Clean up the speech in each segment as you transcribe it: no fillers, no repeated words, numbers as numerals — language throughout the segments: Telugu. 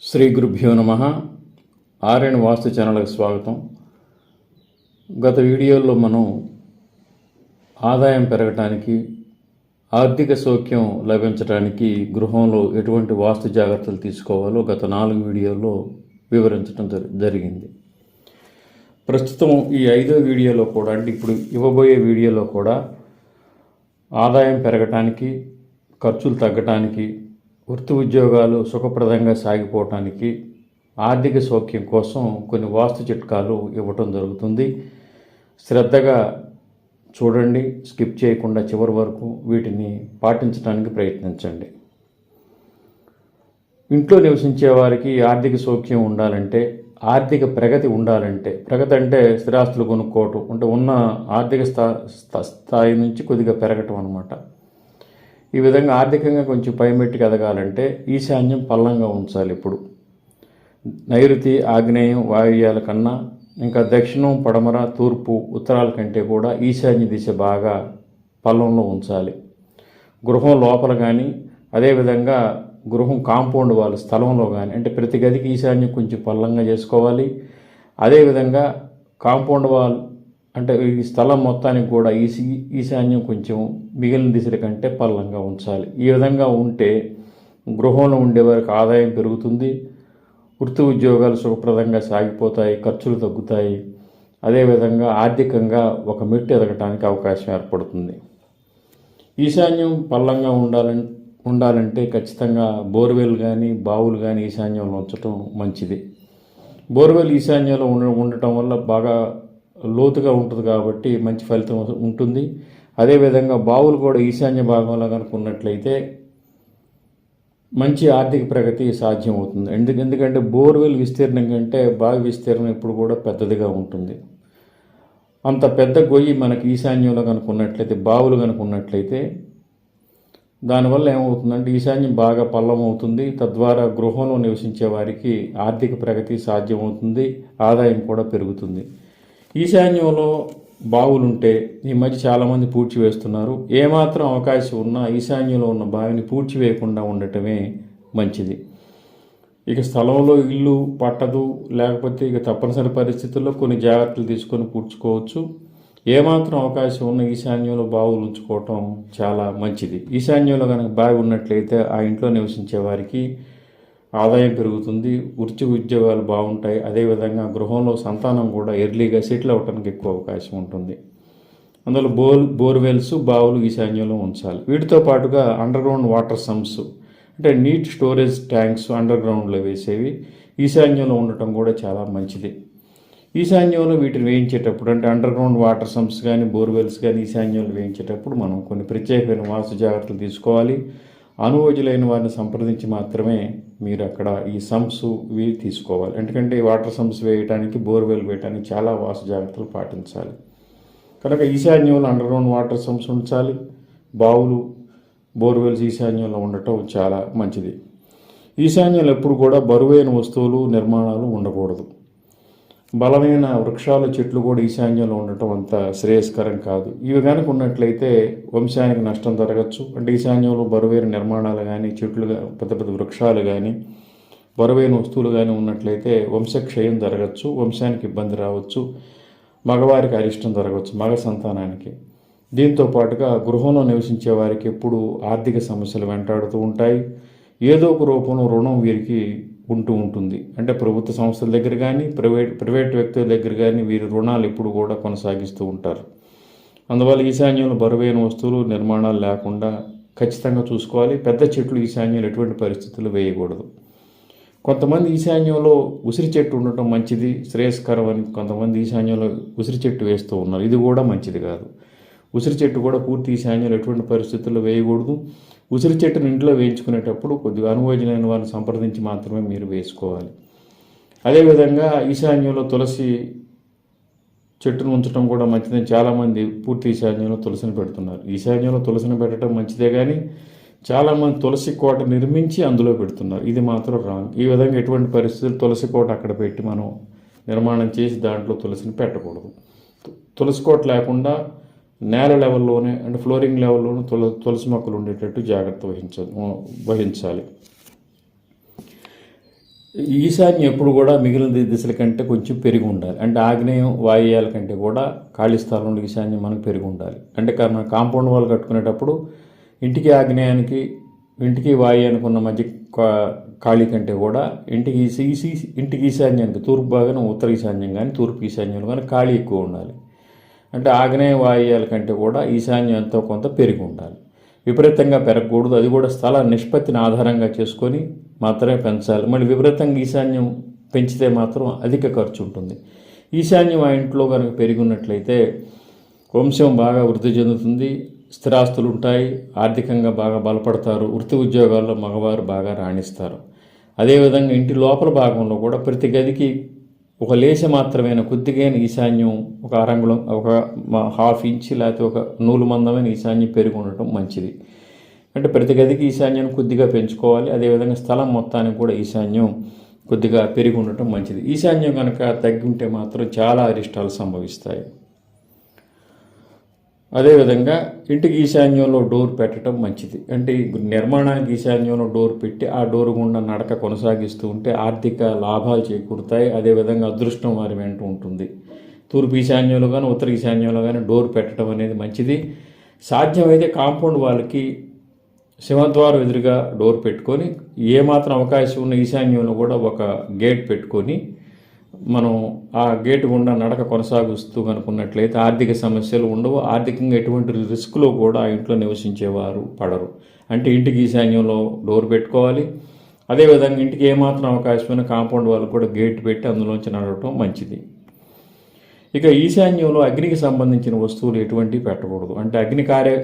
శ్రీ గురుభ్యో నమ. ఆర్యన్ వాస్తు ఛానల్కి స్వాగతం. గత వీడియోలో మనం ఆదాయం పెరగటానికి, ఆర్థిక సౌఖ్యం లభించడానికి గృహంలో ఎటువంటి వాస్తు జాగ్రత్తలు తీసుకోవాలో గత 4 వీడియోల్లో వివరించడం జరిగింది. ప్రస్తుతం ఈ 5వ వీడియోలో కూడా, అంటే ఇప్పుడు ఇవ్వబోయే వీడియోలో కూడా ఆదాయం పెరగటానికి, ఖర్చులు తగ్గటానికి, వృత్తి ఉద్యోగాలు సుఖప్రదంగా సాగిపోవటానికి, ఆర్థిక సౌఖ్యం కోసం కొన్ని వాస్తు చిట్కాలు ఇవ్వటం జరుగుతుంది. శ్రద్ధగా చూడండి, స్కిప్ చేయకుండా చివరి వరకు వీటిని పాటించడానికి ప్రయత్నించండి. ఇంట్లో నివసించే వారికి ఆర్థిక సౌఖ్యం ఉండాలంటే, ఆర్థిక ప్రగతి ఉండాలంటే, ప్రగతి అంటే స్థిరాస్తులు కొనుక్కోవటం, అంటే ఉన్న ఆర్థిక స్థాయి నుంచి కొద్దిగా పెరగటం అన్నమాట. ఈ విధంగా ఆర్థికంగా కొంచెం పైమెట్టుకు ఎదగాలంటే ఈశాన్యం పల్లంగా ఉంచాలి. ఇప్పుడు నైరుతి, ఆగ్నేయం, వాయువ్యాల కన్నా, ఇంకా దక్షిణం, పడమర, తూర్పు, ఉత్తరాల కంటే కూడా ఈశాన్య దిశ బాగా పల్లంలో ఉంచాలి. గృహం లోపల కానీ, అదేవిధంగా గృహం కాంపౌండ్ వాళ్ళ స్థలంలో కానీ, అంటే ప్రతి గదికి ఈశాన్యం కొంచెం పల్లంగా చేసుకోవాలి. అదేవిధంగా కాంపౌండ్ వాల్ అంటే ఈ స్థలం మొత్తానికి కూడా ఈశాన్యం కొంచెం మిగిలిన దిశల కంటే పల్లంగా ఉంచాలి. ఈ విధంగా ఉంటే గృహంలో ఉండేవారికి ఆదాయం పెరుగుతుంది, వృత్తి ఉద్యోగాలు సుఖప్రదంగా సాగిపోతాయి, ఖర్చులు తగ్గుతాయి. అదేవిధంగా ఆర్థికంగా ఒక మెట్టు ఎదగటానికి అవకాశం ఏర్పడుతుంది. ఈశాన్యం పల్లంగా ఉండాలంటే ఖచ్చితంగా బోర్వెల్ కానీ, బావులు కానీ ఈశాన్యంలో ఉంచడం మంచిది. బోర్వెల్ ఈశాన్యంలో ఉండటం వల్ల బాగా లోతుగా ఉంటుంది కాబట్టి మంచి ఫలితం ఉంటుంది. అదేవిధంగా బావులు కూడా ఈశాన్య భాగంలో కనుక ఉన్నట్లయితే మంచి ఆర్థిక ప్రగతి సాధ్యమవుతుంది. ఎందుకంటే బోర్వెల్ విస్తీర్ణం కంటే బావి విస్తీర్ణం ఇప్పుడు కూడా పెద్దదిగా ఉంటుంది. అంత పెద్ద గొయ్యి మనకి ఈశాన్యంలో కనుక ఉన్నట్లయితే, బావులు కనుక ఉన్నట్లయితే, దానివల్ల ఏమవుతుందంటే ఈశాన్యం బాగా పల్లం అవుతుంది. తద్వారా గృహంలో నివసించే వారికి ఆర్థిక ప్రగతి సాధ్యమవుతుంది, ఆదాయం కూడా పెరుగుతుంది. ఈశాన్యంలో బావులుంటే ఈ మధ్య చాలామంది పూడ్చివేస్తున్నారు. ఏమాత్రం అవకాశం ఉన్నా ఈశాన్యంలో ఉన్న బావిని పూడ్చివేయకుండా ఉండటమే మంచిది. ఇక స్థలంలో ఇల్లు పట్టదు, లేకపోతే ఇక తప్పనిసరి పరిస్థితుల్లో కొన్ని జాగ్రత్తలు తీసుకొని పూడ్చుకోవచ్చు. ఏమాత్రం అవకాశం ఉన్న ఈశాన్యంలో బావులు ఉంచుకోవటం చాలా మంచిది. ఈశాన్యంలో కనుక బావి ఉన్నట్లయితే ఆ ఇంట్లో నివసించే వారికి ఆదాయం పెరుగుతుంది, వృత్తి ఉద్యోగాలు బాగుంటాయి. అదేవిధంగా గృహంలో సంతానం కూడా ఎర్లీగా సెటిల్ అవ్వడానికి ఎక్కువ అవకాశం ఉంటుంది. అందులో బోర్వెల్స్, బావులు ఈశాన్యంలో ఉంచాలి. వీటితో పాటుగా అండర్గ్రౌండ్ వాటర్ సమ్స్, అంటే నీట్ స్టోరేజ్ ట్యాంక్స్ అండర్గ్రౌండ్లో వేసేవి ఈశాన్యంలో ఉండటం కూడా చాలా మంచిది. ఈశాన్యంలో వీటిని వేయించేటప్పుడు, అంటే అండర్గ్రౌండ్ వాటర్ సమ్స్ కానీ, బోర్వెల్స్ కానీ ఈశాన్యంలో వేయించేటప్పుడు మనం కొన్ని ప్రత్యేకమైన వాస్తు జాగ్రత్తలు తీసుకోవాలి. అనుభవజ్ఞులైన వారిని సంప్రదించి మాత్రమే మీరు అక్కడ ఈ సమ్స్ ఇవి తీసుకోవాలి. ఎందుకంటే ఈ వాటర్ సమ్స్ వేయడానికి, బోర్వెల్ వేయడానికి చాలా వాస్తు జాగ్రత్తలు పాటించాలి. కనుక ఈశాన్యంలో అండర్గ్రౌండ్ వాటర్ సమ్స్ ఉంచాలి. బావులు, బోర్వెల్స్ ఈశాన్యంలో ఉండటం చాలా మంచిది. ఈశాన్యంలో ఎప్పుడు కూడా బరువైన వస్తువులు, నిర్మాణాలు ఉండకూడదు. బలమైన వృక్షాలు, చెట్లు కూడా ఈశాన్యంలో ఉండటం అంత శ్రేయస్కరం కాదు. ఇవి కనుక ఉన్నట్లయితే వంశానికి నష్టం జరగచ్చు. అంటే ఈశాన్యంలో బరువైన నిర్మాణాలు కానీ, చెట్లు, పెద్ద పెద్ద వృక్షాలు కానీ, బరువైన వస్తువులు కానీ ఉన్నట్లయితే వంశక్షయం జరగచ్చు, వంశానికి ఇబ్బంది రావచ్చు, మగవారికి అరిష్టం జరగవచ్చు, మగ సంతానానికి. దీంతో పాటుగా గృహంలో నివసించే వారికి ఎప్పుడు ఆర్థిక సమస్యలు వెంటాడుతూ ఉంటాయి. ఏదో ఒక రూపంలో రుణం వీరికి ఉంటూ ఉంటుంది. అంటే ప్రభుత్వ సంస్థల దగ్గర కానీ, ప్రైవేట్ వ్యక్తుల దగ్గర కానీ వీరి రుణాలు ఎప్పుడు కూడా కొనసాగిస్తూ ఉంటారు. అందువల్ల ఈశాన్యంలో బరువైన వస్తువులు, నిర్మాణాలు లేకుండా ఖచ్చితంగా చూసుకోవాలి. పెద్ద చెట్లు ఈశాన్యంలో ఎటువంటి పరిస్థితులు వేయకూడదు. కొంతమంది ఈశాన్యంలో ఉసిరి చెట్టు ఉండటం మంచిది, శ్రేయస్కరం అని కొంతమంది ఈశాన్యంలో ఉసిరి చెట్టు వేస్తూ ఉన్నారు. ఇది కూడా మంచిది కాదు. ఉసిరి చెట్టు కూడా పూర్తి ఈశాన్యంలో ఎటువంటి పరిస్థితుల్లో వేయకూడదు. ఉసిరి చెట్టును ఇంట్లో వేయించుకునేటప్పుడు కొద్దిగా అనుభవజ్ఞులైన వారిని సంప్రదించి మాత్రమే మీరు వేసుకోవాలి. అదేవిధంగా ఈశాన్యంలో తులసి చెట్టును ఉంచడం కూడా మంచిదని చాలామంది పూర్తి ఈశాన్యంలో తులసిని పెడుతున్నారు. ఈశాన్యంలో తులసిని పెట్టడం మంచిదే కానీ చాలామంది తులసి కోట నిర్మించి అందులో పెడుతున్నారు. ఇది మాత్రం రాంగ్. ఈ విధంగా ఎటువంటి పరిస్థితులు తులసి కోట అక్కడ పెట్టి మనం నిర్మాణం చేసి దాంట్లో తులసిని పెట్టకూడదు. తులసి కోట లేకుండా నేల లెవెల్లోనే, అంటే ఫ్లోరింగ్ లెవెల్లోనే తులసి మొక్కలు ఉండేటట్టు జాగ్రత్త వహించాలి. ఈశాన్యం ఎప్పుడు కూడా మిగిలిన దిశల కంటే కొంచెం పెరిగి ఉండాలి. అంటే ఆగ్నేయం వాయువ్యాల కంటే కూడా ఖాళీ స్థలంలో ఈశాన్యం మనకు పెరిగి ఉండాలి. అంటే మన కాంపౌండ్ వాల్ కట్టుకునేటప్పుడు ఇంటికి ఆగ్నేయానికి ఇంటికి వాయువ్యానికి ఉన్న మధ్య ఖాళీ కంటే కూడా ఇంటికి ఈశాన్యానికి తూర్పు భాగం ఉత్తర ఈశాన్యం కానీ తూర్పు ఈశాన్యంలో కానీ ఖాళీ ఎక్కువ ఉండాలి. అంటే ఆగ్నేయ వాయువ్యాల కంటే కూడా ఈశాన్యం ఎంతో కొంత పెరిగి ఉండాలి. విపరీతంగా పెరగకూడదు. అది కూడా స్థల నిష్పత్తిని ఆధారంగా చేసుకొని మాత్రమే పెంచాలి. మళ్ళీ విపరీతంగా ఈశాన్యం పెంచితే మాత్రం అధిక ఖర్చు ఉంటుంది. ఈశాన్యం ఆ ఇంట్లో కనుక పెరిగి ఉన్నట్లయితే వంశం బాగా వృద్ధి చెందుతుంది, స్థిరాస్తులు ఉంటాయి, ఆర్థికంగా బాగా బలపడతారు, వృత్తి ఉద్యోగాల్లో మగవారు బాగా రాణిస్తారు. అదేవిధంగా ఇంటి లోపల భాగంలో కూడా ప్రతి గదికి ఒక లేశ మాత్రమైన కొద్దిగైన ఈశాన్యం ఒక అరంగుళం ఒక ½ ఇంచ్ లేకపోతే ఒక నూలు మందమైన ఈశాన్యం పెరిగి ఉండటం మంచిది. అంటే ప్రతి గదికి ఈశాన్యం కొద్దిగా పెంచుకోవాలి. అదేవిధంగా స్థలం మొత్తానికి కూడా ఈశాన్యం కొద్దిగా పెరిగి ఉండటం మంచిది. ఈశాన్యం కనుక తగ్గి ఉంటే మాత్రం చాలా అరిష్టాలు సంభవిస్తాయి. అదేవిధంగా ఇంటికి ఈశాన్యంలో డోర్ పెట్టడం మంచిది. అంటే నిర్మాణానికి ఈశాన్యంలో డోర్ పెట్టి ఆ డోర్ గుండా నడక కొనసాగిస్తూ ఉంటే ఆర్థిక లాభాలు చేకూరుతాయి. అదేవిధంగా అదృష్టం వారి వెంట ఉంటుంది. తూర్పు ఈశాన్యంలో కానీ ఉత్తర ఈశాన్యంలో కానీ డోర్ పెట్టడం అనేది మంచిది. సాధ్యమైతే కాంపౌండ్ వాళ్ళకి సింహద్వారం ఎదురుగా డోర్ పెట్టుకొని ఏమాత్రం అవకాశం ఉన్న ఈశాన్యంలో కూడా ఒక గేట్ పెట్టుకొని మనం ఆ గేటు గుండా నడక కొనసాగిస్తూ కనుకున్నట్లయితే ఆర్థిక సమస్యలు ఉండవు. ఆర్థికంగా ఎటువంటి రిస్క్లో కూడా ఆ ఇంట్లో నివసించేవారు పడరు. అంటే ఇంటికి ఈశాన్యంలో డోర్ పెట్టుకోవాలి. అదేవిధంగా ఇంటికి ఏమాత్రం అవకాశమైన కాంపౌండ్ వాళ్ళకు కూడా గేట్ పెట్టి అందులోంచి నడవటం మంచిది. ఇక ఈశాన్యంలో అగ్నికి సంబంధించిన వస్తువులు ఎటువంటివి పెట్టకూడదు. అంటే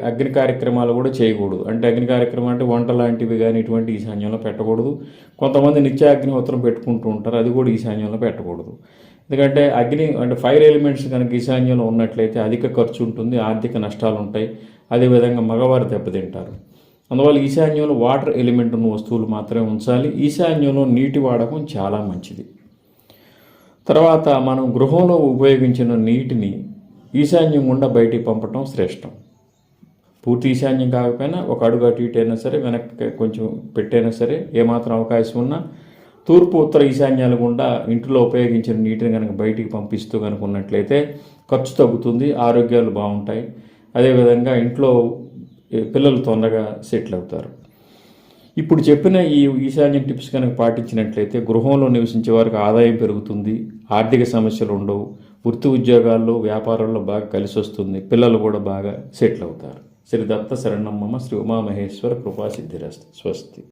అగ్ని కార్యక్రమాలు కూడా చేయకూడదు. అంటే అగ్ని కార్యక్రమం అంటే వంట లాంటివి కానీ ఇటువంటి ఈశాన్యంలో పెట్టకూడదు. కొంతమంది నిత్యాగ్నిహోత్రం పెట్టుకుంటూ ఉంటారు, అది కూడా ఈశాన్యంలో పెట్టకూడదు. ఎందుకంటే అంటే ఫైర్ ఎలిమెంట్స్ కనుక ఈశాన్యంలో ఉన్నట్లయితే అధిక ఖర్చు ఉంటుంది, ఆర్థిక నష్టాలు ఉంటాయి. అదేవిధంగా మగవారు దెబ్బతింటారు. అందువల్ల ఈశాన్యంలో వాటర్ ఎలిమెంట్ ఉన్న వస్తువులు మాత్రమే ఉంచాలి. ఈశాన్యంలో నీటి వాడకం చాలా మంచిది. తర్వాత మనం గృహంలో ఉపయోగించిన నీటిని ఈశాన్యం గుండా బయటికి పంపటం శ్రేష్టం. పూర్తి ఈశాన్యం కాకపోయినా ఒక అడుగు అటు ఇటు అయినా సరే, వెనక్కి కొంచెం పెట్టైనా సరే, ఏమాత్రం అవకాశం ఉన్నా తూర్పు ఉత్తర ఈశాన్యాల గుండా ఇంట్లో ఉపయోగించిన నీటిని కనుక బయటికి పంపిస్తూ కనుక ఉన్నట్లయితే ఖర్చు తగ్గుతుంది, ఆరోగ్యాలు బాగుంటాయి. అదేవిధంగా ఇంట్లో పిల్లలు తొందరగా సెటిల్ అవుతారు. ఇప్పుడు చెప్పిన ఈ ఈశాన్యం టిప్స్ కనుక పాటించినట్లయితే గృహంలో నివసించే వారికి ఆదాయం పెరుగుతుంది, ఆర్థిక సమస్యలు ఉండవు, వృత్తి ఉద్యోగాల్లో వ్యాపారాల్లో బాగా కలిసి వస్తుంది, పిల్లలు కూడా బాగా సెటిల్ అవుతారు. శ్రీ దత్త శరణం మమ శ్రీ ఉమామహేశ్వర కృపాసిద్ధిరస్తు. స్వస్తి.